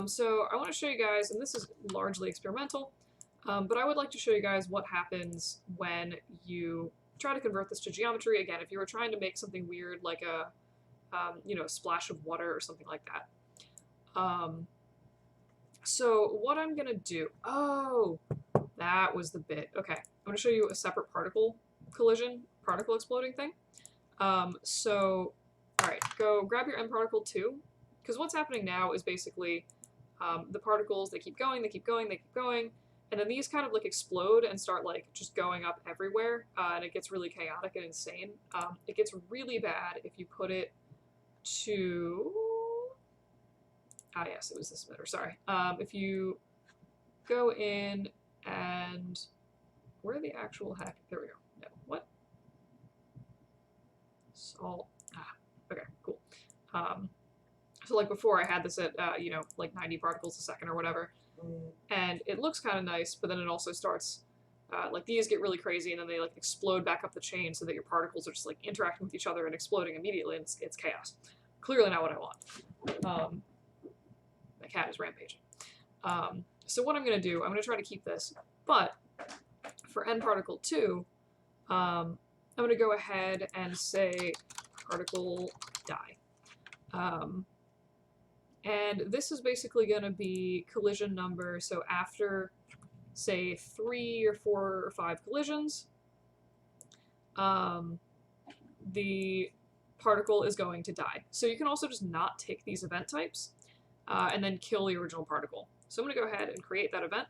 So I want to show you guys, and this is largely experimental, but I would like to show you guys what happens when you try to convert this to geometry. Again, if you were trying to make something weird like a, a splash of water or something like that. So what I'm going to do, oh, that was the bit. Okay, I'm going to show you a separate particle exploding thing. So, all right, go grab your nParticle2, because what's happening now is basically the particles, they keep going, they keep going, they keep going, and then these kind of like explode and start like just going up everywhere, and it gets really chaotic and insane. It gets really bad if you put it to, yes, it was this emitter, sorry. If you go in and, where the actual heck, there we go, no, what? Salt, okay, cool. So like before I had this at, like 90 particles a second or whatever, and it looks kind of nice, but then it also starts, like these get really crazy and then they like explode back up the chain so that your particles are just like interacting with each other and exploding immediately, and it's chaos. Clearly not what I want. My cat is rampaging. So what I'm going to do, I'm going to try to keep this, but for nParticle2, I'm going to go ahead and say particle die. And this is basically going to be collision number, so after, say, 3 or 4 or 5 collisions, the particle is going to die. So you can also just not take these event types, and then kill the original particle. So I'm going to go ahead and create that event.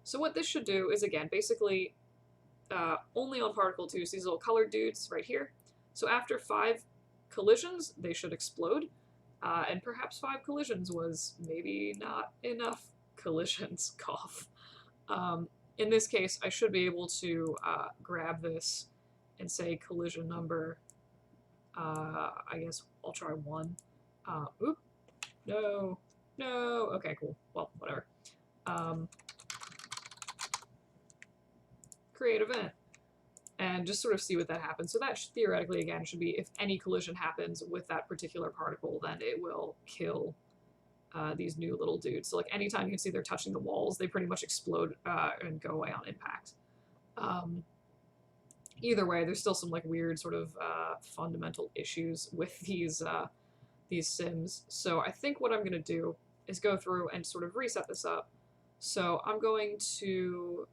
So what this should do is, again, basically only on particle 2, so these little colored dudes right here. So after 5 collisions, they should explode. And perhaps 5 collisions was maybe not enough collisions, cough. In this case, I should be able to grab this and say collision number, I guess I'll try 1. Oop, no, okay, cool, well, whatever. Create event. And just sort of see what that happens. So that theoretically, again, should be if any collision happens with that particular particle, then it will kill these new little dudes. So like anytime you can see they're touching the walls, they pretty much explode and go away on impact. Either way, there's still some like weird sort of fundamental issues with these sims. So I think what I'm going to do is go through and sort of reset this up. So I'm going to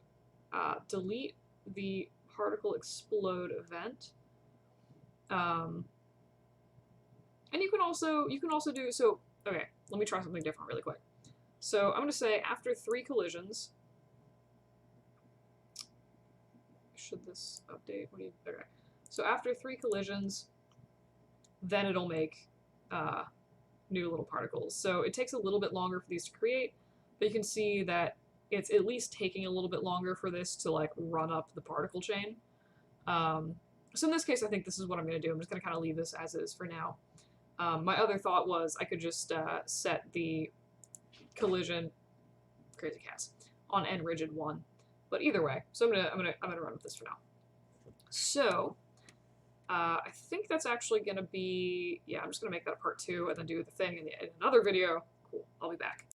delete the particle explode event, and you can also do, so okay, let me try something different really quick. So I'm going to say after 3 collisions, should this update, okay, so after 3 collisions, then it'll make new little particles. So it takes a little bit longer for these to create, but you can see that it's at least taking a little bit longer for this to like run up the particle chain. So in this case, I think this is what I'm going to do. I'm just going to kind of leave this as is for now. My other thought was I could just set the collision, crazy cats, on nRigid 1. But either way, so I'm gonna run with this for now. So I think that's actually going to be, yeah, I'm just going to make that a part 2 and then do the thing in another video. Cool, I'll be back.